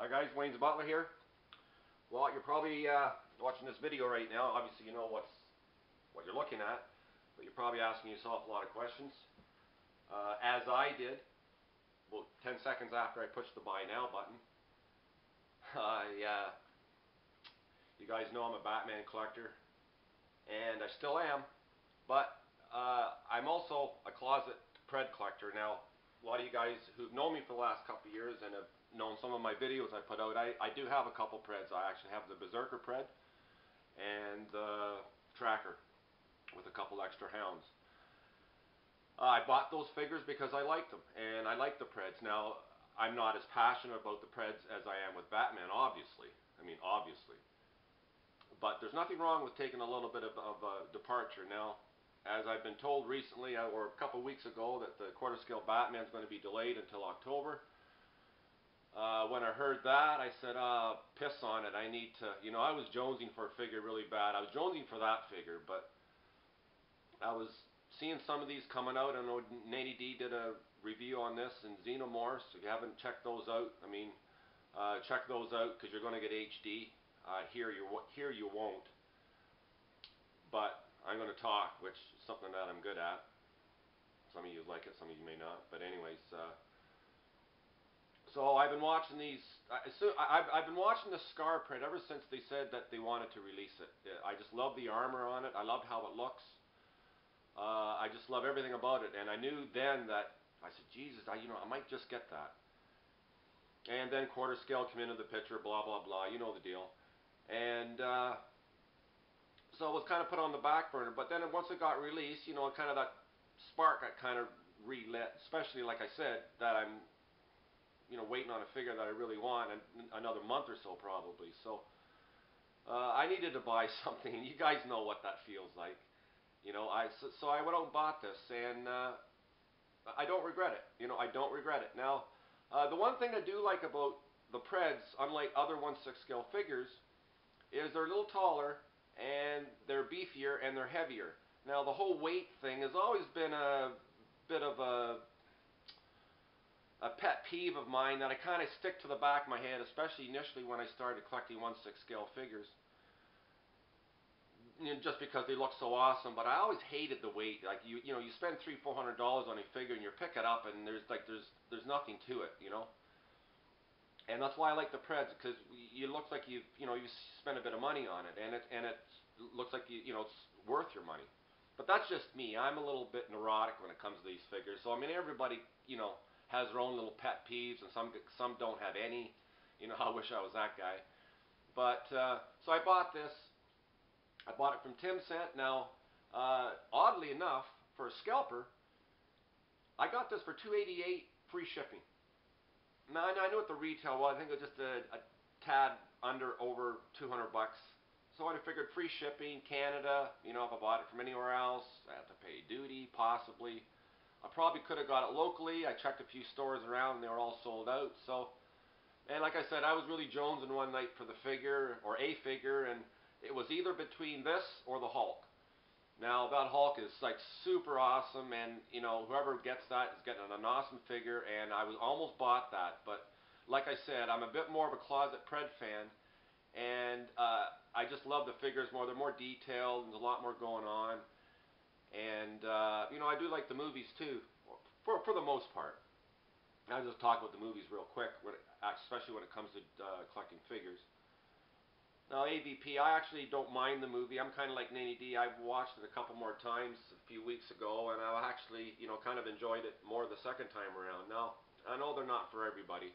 Hi guys, Wayne's Butler here. Well, you're probably watching this video right now. Obviously you know what you're looking at, but you're probably asking yourself a lot of questions. As I did, about 10 seconds after I pushed the buy now button. You guys know I'm a Batman collector, and I still am, but I'm also a closet Pred collector. Now, a lot of you guys who've known me for the last couple of years and have known some of my videos I put out, I do have a couple Preds. I actually have the Berserker Pred and the Tracker with a couple extra hounds. I bought those figures because I liked them, and I like the Preds. Now, I'm not as passionate about the Preds as I am with Batman, obviously. I mean, obviously. But there's nothing wrong with taking a little bit of a departure. Now, as I've been told recently, or a couple of weeks ago, that the quarter scale Batman is going to be delayed until October. When I heard that, I said, piss on it. I need to, I was jonesing for a figure really bad. I was jonesing for that figure, but I was seeing some of these coming out. I know Nanny D did a review on this, and Xenomorphs. If you haven't checked those out, check those out because you're going to get HD. Here you won't. But I'm going to talk, which is something that I'm good at. Some of you like it, some of you may not. But anyways, so I've been watching these. I've been watching the Scar Pred ever since they said that they wanted to release it. I just love the armor on it. I love how it looks. I just love everything about it. And I knew then that I said, Jesus, I might just get that. And then quarter scale came into the picture. Blah blah blah. You know the deal. And so it was kind of put on the back burner. But then once it got released, kind of that spark got kind of relit. Especially like I said, that I'm waiting on a figure that I really want, and another month or so probably. So I needed to buy something, and you guys know what that feels like. So I went out and bought this, and I don't regret it. I don't regret it. Now, the one thing I do like about the Preds, unlike other 1/6 scale figures, is they're a little taller, and they're beefier, and they're heavier. Now, the whole weight thing has always been a bit of a pet peeve of mine that I kind of stick to the back of my head, especially initially when I started collecting 1/6 scale figures. Just because they look so awesome, but I always hated the weight. Like you spend $300-400 on a figure and you pick it up and there's nothing to it, And that's why I like the Preds, because it looks like you spent a bit of money on it, and it looks like it's worth your money. But that's just me. I'm a little bit neurotic when it comes to these figures. So everybody has their own little pet peeves, and some don't have any. I wish I was that guy. But so I bought this. I bought it from Tim Cent. Now, oddly enough, for a scalper, I got this for $288 free shipping. Now I know what the retail was. I think it was just a tad over 200 bucks. So I figured free shipping, Canada. If I bought it from anywhere else, I have to pay duty, possibly. I probably could have got it locally. I checked a few stores around, and they were all sold out. So, and like I said, I was really jonesing one night for the figure, or a figure, and it was either between this or the Hulk. Now, that Hulk is like super awesome, and whoever gets that is getting an awesome figure, and I was almost bought that. But like I said, I'm a bit more of a closet Pred fan, and I just love the figures more. They're more detailed, and there's a lot more going on. And, I do like the movies too, for the most part. I'll just talk about the movies real quick, especially when it comes to collecting figures. Now, AVP, I actually don't mind the movie. I'm kind of like Nanny D. I've watched it a couple more times a few weeks ago, and I actually, kind of enjoyed it more the second time around. Now, I know they're not for everybody,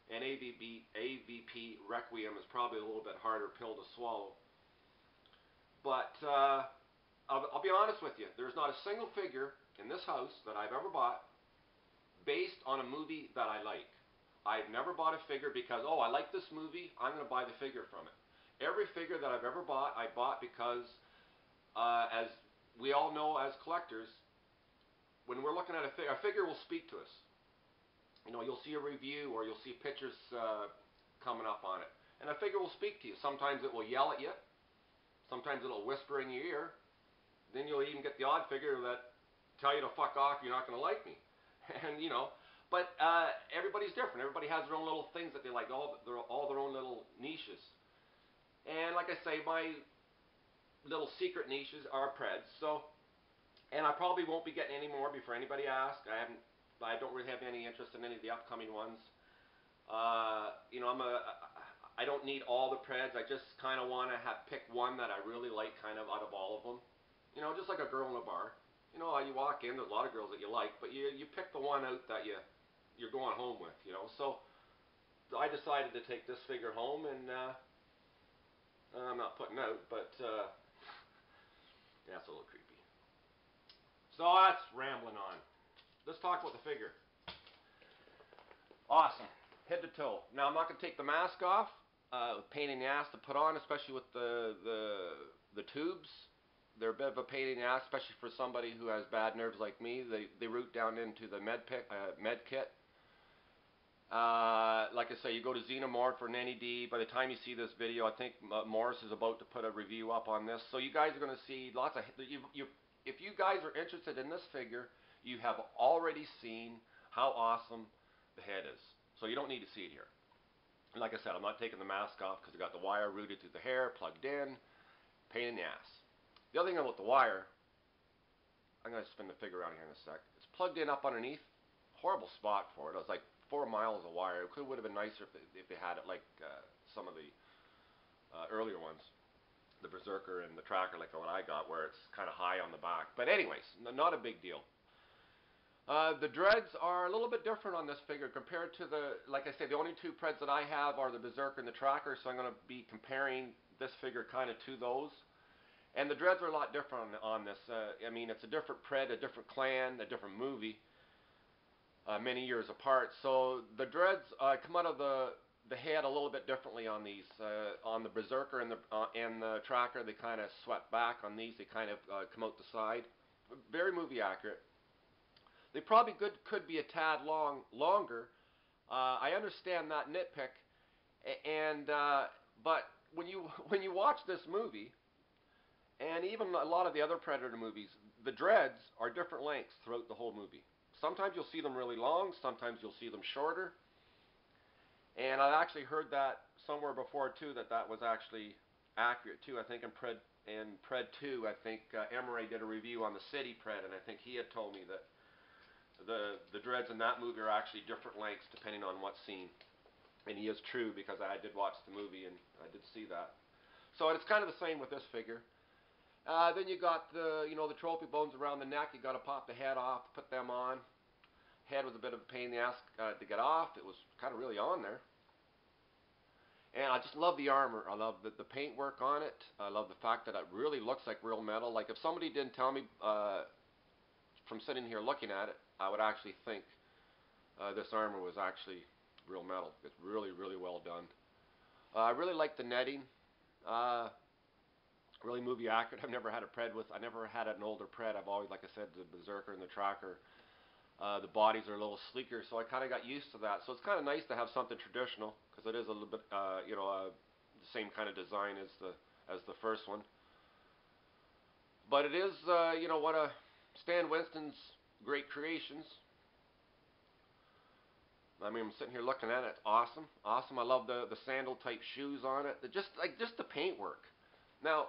and AVP Requiem is probably a little bit harder pill to swallow. But I'll be honest with you. There's not a single figure in this house that I've ever bought based on a movie that I like. I've never bought a figure because, I like this movie, I'm going to buy the figure from it. Every figure that I've ever bought, I bought because, as we all know as collectors, when we're looking at a figure will speak to us. You'll see a review or you'll see pictures coming up on it. And a figure will speak to you. Sometimes it will yell at you. Sometimes it'll whisper in your ear. Then you'll even get the odd figure that tell you to fuck off, you're not going to like me. And, But everybody's different. Everybody has their own little things that they like, all their own little niches. And like I say, my little secret niches are Preds. So, and I probably won't be getting any more before anybody asks. I don't really have any interest in any of the upcoming ones. You know, I don't need all the Preds. I just kind of want to pick one that I really like, kind of out of all of them. You know, just like a girl in a bar. You know, you walk in, there's a lot of girls that you like, but you pick the one out that you're going home with. You know, so I decided to take this figure home, and I'm not putting out, but yeah, it's a little creepy. So that's rambling on. Let's talk about the figure. Awesome. Head to toe. Now I'm not going to take the mask off. Pain in the ass to put on, especially with the tubes. They're a bit of a pain in the ass, especially for somebody who has bad nerves like me. They root down into the med kit. Like I say, you go to Xenomorph or Nanny D. By the time you see this video, I think Morris is about to put a review up on this. So you guys are going to see lots of... if you guys are interested in this figure, you have already seen how awesome the head is. So you don't need to see it here. Like I said, I'm not taking the mask off because I got the wire routed through the hair, plugged in, pain in the ass. The other thing about the wire, I'm going to spin the figure around here in a sec. It's plugged in up underneath. Horrible spot for it. It was like 4 miles of wire. It would have been nicer if they had it like some of the earlier ones. The Berserker and the Tracker, like what I got, where it's kind of high on the back. But anyways, not a big deal. The dreads are a little bit different on this figure compared to like I say, the only 2 Preds that I have are the Berserker and the Tracker, so I'm going to be comparing this figure kind of to those. And the dreads are a lot different on this. I mean, it's a different Pred, a different clan, a different movie, many years apart. So the dreads come out of the head a little bit differently on these. On the Berserker and the Tracker, they kind of swept back. On these, they kind of come out the side. Very movie accurate. They probably could be a tad longer. I understand that nitpick, but when you watch this movie, and even a lot of the other Predator movies, the dreads are different lengths throughout the whole movie. Sometimes you'll see them really long, sometimes you'll see them shorter. And I've actually heard that somewhere before too, that was actually accurate too. I think in Pred 2, I think Emery did a review on the City Pred, and I think he had told me that the dreads in that movie are actually different lengths depending on what scene. And he is true, because I did watch the movie and I did see that. So it's kind of the same with this figure. Then you got the trophy bones around the neck. You got to pop the head off to put them on. Head was a bit of a pain in the ass to get off. It was kind of really on there. And I just love the armor. I love the paint work on it. I love the fact that it really looks like real metal. Like if somebody didn't tell me from sitting here looking at it, I would actually think this armor was actually real metal. It's really, really well done. I really like the netting. Really movie accurate. I've never had I never had an older Pred. I've always, like I said, the Berserker and the Tracker. The bodies are a little sleeker, so I kind of got used to that. So it's kind of nice to have something traditional, because it is a little bit, the same kind of design as the first one. But it is, one of Stan Winston's great creations. I mean, I'm sitting here looking at it. It's awesome, awesome. I love the sandal type shoes on it. Just the paintwork. Now,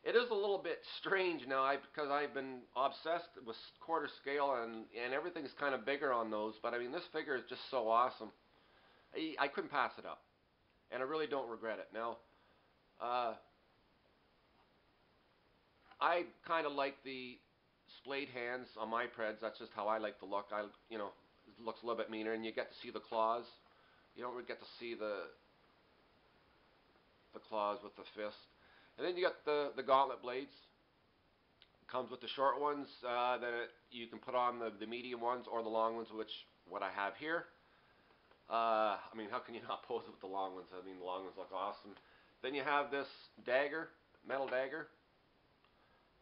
it is a little bit strange now because I've been obsessed with quarter scale and everything's kind of bigger on those. But I mean, this figure is just so awesome. I couldn't pass it up, and I really don't regret it. Now, I kind of like the splayed hands on my Preds. That's just how I like the look. It looks a little bit meaner, and you get to see the claws. You don't really get to see the claws with the fist. And then you got the gauntlet blades. Comes with the short ones that you can put on the medium ones or the long ones, which what I have here. I mean, how can you not pose it with the long ones? I mean, the long ones look awesome. Then you have this dagger, metal dagger,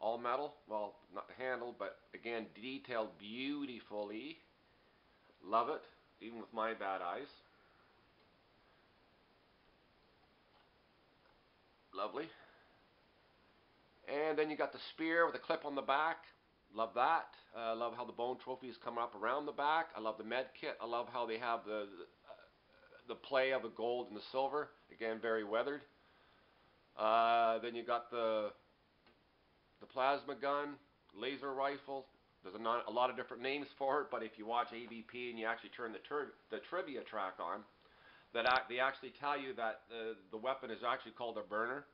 all metal. Well, not the handle, but again, detailed beautifully. Love it, even with my bad eyes. Lovely. And then you got the spear with a clip on the back. Love that. Love how the bone trophies come up around the back. I love the med kit. I love how they have the play of the gold and the silver. Again, very weathered. Then you got the plasma gun, laser rifle. There's a lot of different names for it, but if you watch AVP and you actually turn the trivia track on, they actually tell you that the weapon is actually called a burner.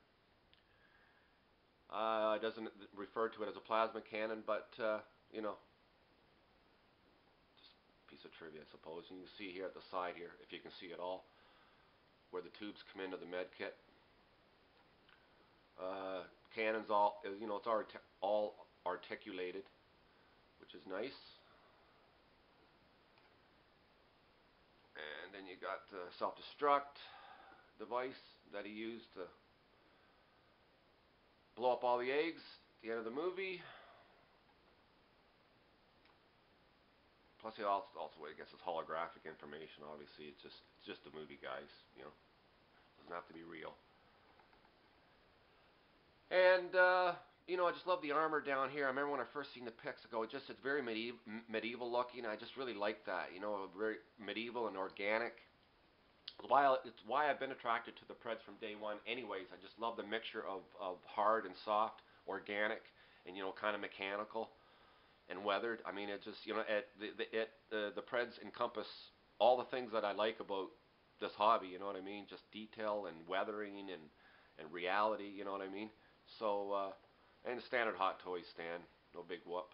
It doesn't refer to it as a plasma cannon, but you know, just a piece of trivia, I suppose. And you can see here at the side here, if you can see it all, where the tubes come into the med kit. Cannon's it's all articulated, which is nice. And then you got the self-destruct device that he used to blow up all the eggs at the end of the movie. Plus, he also I guess it's holographic information. Obviously, it's just a movie, guys. You know, doesn't have to be real. And you know, I just love the armor down here. I remember when I first seen the pics, it's very medieval looking. I just really like that. You know, very medieval and organic. It's why I've been attracted to the Preds from day one. Anyways, I just love the mixture of hard and soft, organic, and you know, kind of mechanical and weathered. I mean, it just, you know, the Preds encompass all the things that I like about this hobby. You know what I mean? Just detail and weathering and reality. You know what I mean? So, and a standard Hot Toys stand, no big whoop.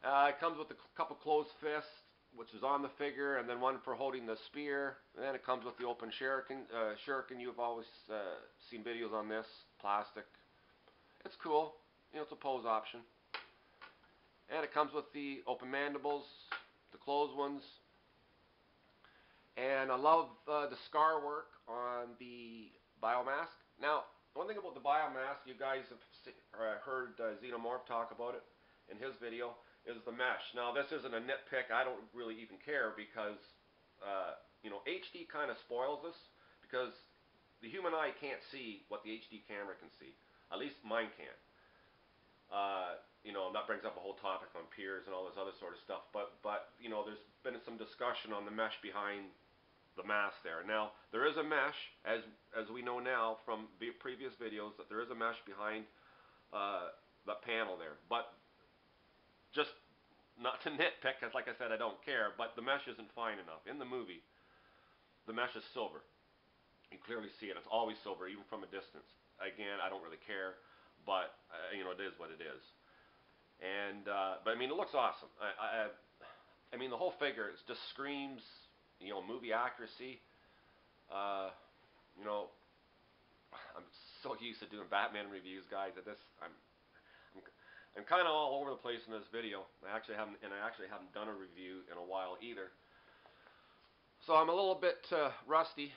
It comes with a couple closed fists, which is on the figure, and then one for holding the spear. And then it comes with the open shuriken. You've always seen videos on this, plastic. It's cool. You know, it's a pose option. And it comes with the open mandibles, the closed ones. And I love the scar work on the biomask. Now, one thing about the biomask, you guys have heard Xenomorph talk about it in his video, is the mesh. Now, this isn't a nitpick. I don't really even care because, you know, HD kind of spoils this because the human eye can't see what the HD camera can see. At least mine can't. You know, and that brings up a whole topic on peers and all this other sort of stuff. But you know, there's been some discussion on the mesh behind the mask there. Now, there is a mesh, as we know now from previous videos, that there is a mesh behind that panel there. But just not to nitpick, because like I said, I don't care, but the mesh isn't fine enough. In the movie, the mesh is silver. You clearly see it. It's always silver, even from a distance. Again, I don't really care, but you know, it is what it is. And but I mean, it looks awesome. I mean, the whole figure, it just screams, you know, movie accuracy. You know, I'm so used to doing Batman reviews, guys, that I'm kind of all over the place in this video. I actually haven't done a review in a while either. So I'm a little bit rusty.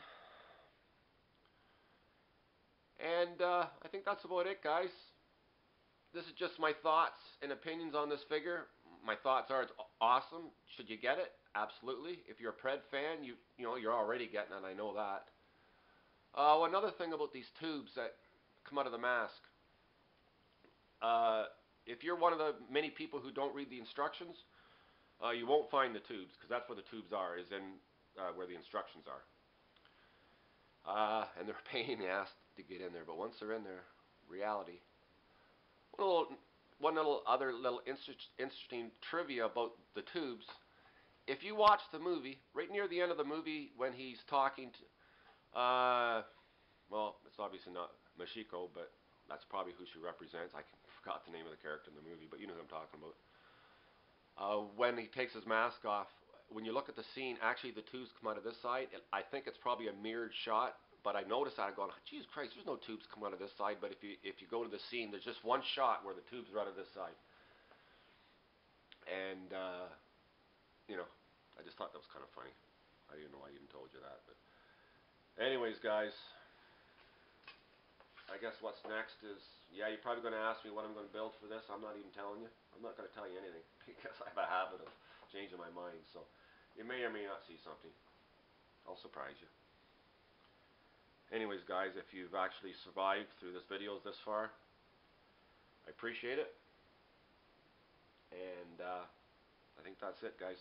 And I think that's about it, guys. This is just my thoughts and opinions on this figure. My thoughts are, it's awesome. Should you get it? Absolutely. If you're a Pred fan, you know, you're already getting it, I know that. Another thing about these tubes that come out of the mask. If you're one of the many people who don't read the instructions, you won't find the tubes, because that's where the tubes are, is in where the instructions are. And they're a pain in the ass to get in there, but once they're in there, reality. One other little interesting trivia about the tubes. If you watch the movie, right near the end of the movie, when he's talking to, well, it's obviously not Mashiko, but that's probably who she represents. I forgot the name of the character in the movie, but you know who I'm talking about. When he takes his mask off, when you look at the scene, actually the tubes come out of this side. I think it's probably a mirrored shot, but I noticed that. I'm going, Jesus Christ, there's no tubes coming out of this side. But if you go to the scene, there's just one shot where the tubes are out of this side. And you know, I just thought that was kind of funny. I didn't know I even told you that. But anyways, guys, I guess what's next is, yeah, you're probably going to ask me what I'm going to build for this. I'm not even telling you. I'm not going to tell you anything because I have a habit of changing my mind. So you may or may not see something. I'll surprise you. Anyways, guys, if you've actually survived through this video this far, I appreciate it. And I think that's it, guys.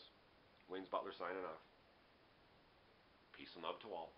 Wayne's Butler signing off. Peace and love to all.